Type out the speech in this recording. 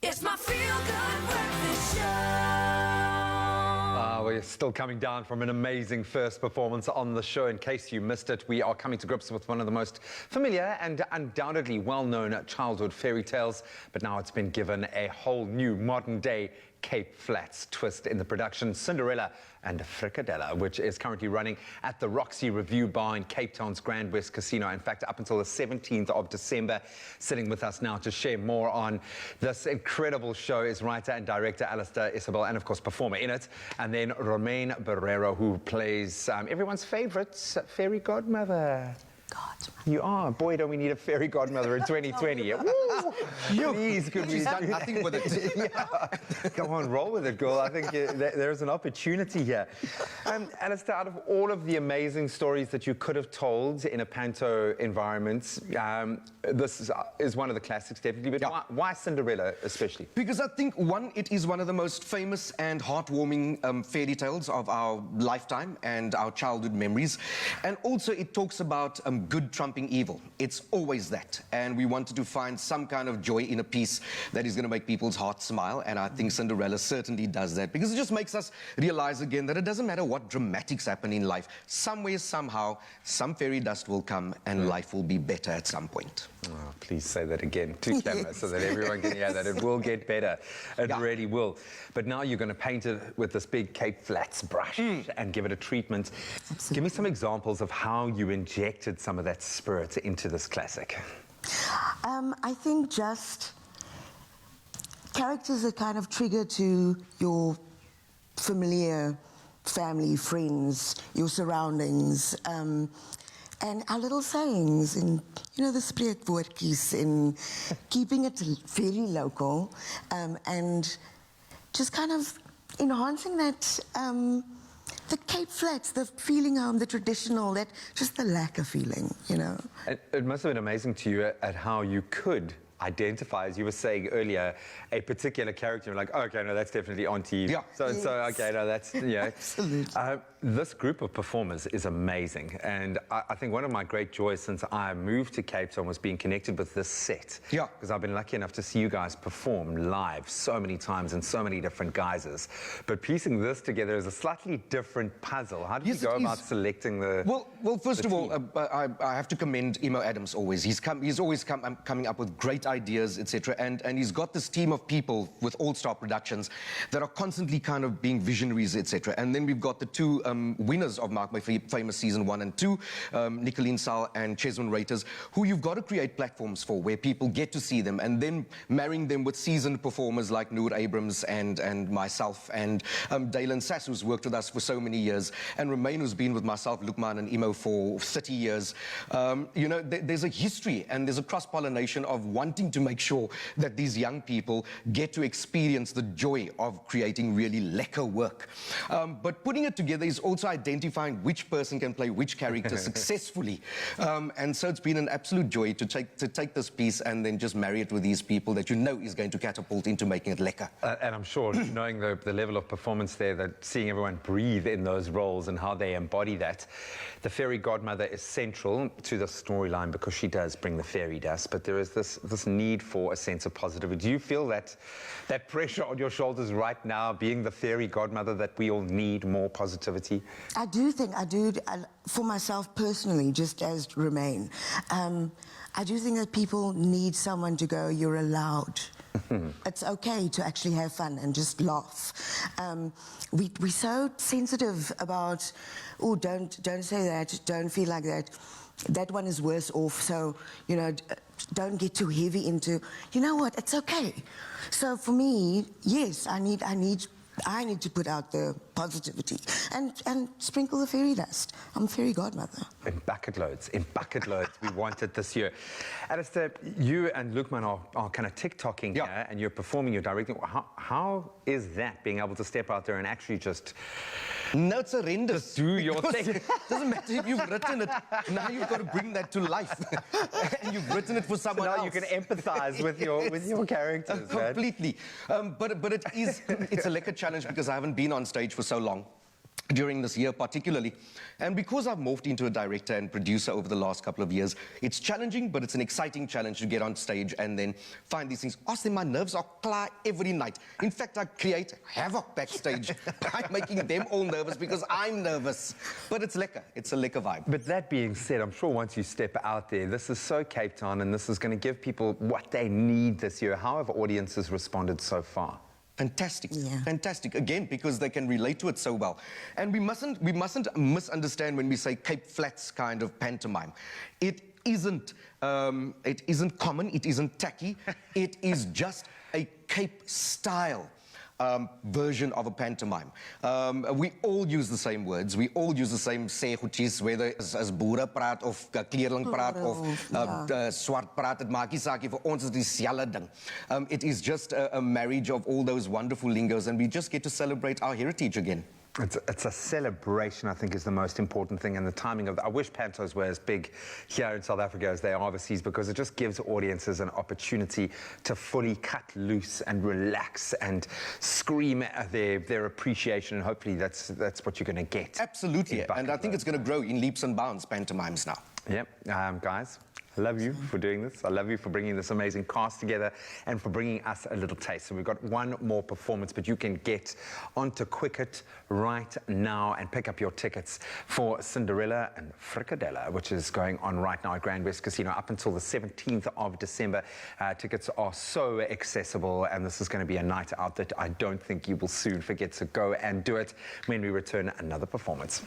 It's my feel-good breakfast show. We're still coming down from an amazing first performance on the show. In case you missed it, we are coming to grips with one of the most familiar and undoubtedly well-known childhood fairy tales, but now it's been given a whole new modern-day Cape Flats twist in the production Cinderella and FrikaDella, which is currently running at the Roxy Review Bar in Cape Town's Grand West Casino. In fact, up until the 17th of December. Sitting with us now to share more on this incredible show is writer and director Alistair, Izobell, and of course performer in it, and then Ramaine Barreiro, who plays everyone's favorite fairy godmother. You are. Boy, don't we need a fairy godmother in 2020. Please, could we done nothing with it. Yeah. Come on, roll with it, girl. I think there's an opportunity here. Alistair, out of all of the amazing stories that you could have told in a panto environment, this is one of the classics, definitely. But why Cinderella, especially? Because I think, one, it is one of the most famous and heartwarming fairy tales of our lifetime and our childhood memories. And also, it talks about good trumping evil. It's always that. And we wanted to find some kind of joy in a piece that is going to make people's hearts smile. And I think Cinderella certainly does that, because it just makes us realize again that it doesn't matter what dramatics happen in life. Somewhere, somehow, some fairy dust will come and life will be better at some point. Oh, please say that again to camera so that everyone can hear that. It will get better. It really will. But now you're going to paint it with this big Cape Flats brush and give it a treatment. Absolutely. Give me some examples of how you injected some of that spirit into this classic. I think just characters that kind of trigger to your familiar family, friends, your surroundings, and our little sayings, and you know, the spreekwoordjies, and keeping it very local, and just kind of enhancing that, the Cape Flats, the feeling home, the traditional, that just the lack of feeling, you know. It must have been amazing to you at how you could identify, as you were saying earlier, a particular character. You're like, oh, okay, no, that's definitely Auntie. Yeah. So, okay, no, that's, yeah. Absolutely. This group of performers is amazing. And I think one of my great joys since I moved to Cape Town was being connected with this set. Yeah. Because I've been lucky enough to see you guys perform live so many times in so many different guises. But piecing this together is a slightly different puzzle. How did you go about selecting the Well, first of all, I have to commend Emo Adams always. He's always coming up with great ideas, etc. And he's got this team of people with all-star productions that are constantly kind of being visionaries, etc. And then we've got the two winners of Mark My Famous Season 1 and 2, Nicoleen, Saal and Cheswyn Ruiters, who you've got to create platforms for where people get to see them, and then marrying them with seasoned performers like Noor Abrams and myself, and Daylin, Sass, who's worked with us for so many years, and Ramaine, who's been with myself, Loukmaan and Emo for 30 years. You know, there's a history and there's a cross-pollination of wanting to make sure that these young people get to experience the joy of creating really lekker work. But putting it together is also identifying which person can play which character successfully. And so it's been an absolute joy to take this piece and then just marry it with these people that you know is going to catapult into making it lekker. And I'm sure, knowing the level of performance there, that seeing everyone breathe in those roles and how they embody that. The fairy godmother is central to the storyline because she does bring the fairy dust, but there is this need for a sense of positivity. Do you feel that pressure on your shoulders right now, being the fairy godmother, that we all need more positivity? I do think, for myself personally, just as Ramaine, I do think that people need someone to go, you're allowed. It's okay to actually have fun and just laugh. We're so sensitive about, oh, don't say that, don't feel like that. That one is worse off, so, you know, don't get too heavy into, you know what, it's okay. So for me, yes, I need to put out the positivity and sprinkle the fairy dust. I'm a fairy godmother. In bucket loads, we want it this year. Alistair, you and Loukmaan are kind of TikToking here, and you're performing, you're directing. How is that, being able to step out there and actually just... No, it's horrendous. Just do your thing. It doesn't matter if you've written it. Now you've got to bring that to life. And you've written it for someone else. Now you can empathize with your characters, completely. But it's a lekker challenge because I haven't been on stage for so long. during this year particularly. And because I've morphed into a director and producer over the last couple of years, it's challenging, but it's an exciting challenge to get on stage and then find these things. Honestly, my nerves are clear every night. In fact, I create havoc backstage by making them all nervous because I'm nervous. But it's lekker. It's a lekker vibe. But that being said, I'm sure once you step out there, this is so Cape Town, and this is going to give people what they need this year. How have audiences responded so far? Fantastic, Yeah. fantastic. Again, because they can relate to it so well. And we mustn't misunderstand when we say Cape Flats kind of pantomime. It isn't common, it isn't tacky. It is just a Cape style version of a pantomime. We all use the same words. We all use the same seggoedjies, whether as boere praat of kleerling praat of swart praat. Het maak nie saak nie, vir ons is dieselfde ding. It is just a marriage of all those wonderful lingos, and we just get to celebrate our heritage again. It's a celebration, I think, is the most important thing, and the timing of that. I wish pantos were as big here in South Africa as they are overseas, because it just gives audiences an opportunity to fully cut loose and relax and scream at their appreciation, and hopefully that's what you're going to get. Absolutely, and I think it's going to grow in leaps and bounds, pantomimes now. Yep, guys, I love you for doing this. I love you for bringing this amazing cast together and for bringing us a little taste. So we've got one more performance, but you can get onto Quicket right now and pick up your tickets for Cinderella and FrikaDella, which is going on right now at Grand West Casino up until the 17th of December. Tickets are so accessible, and this is going to be a night out that I don't think you will soon forget. So go and do it when we return another performance.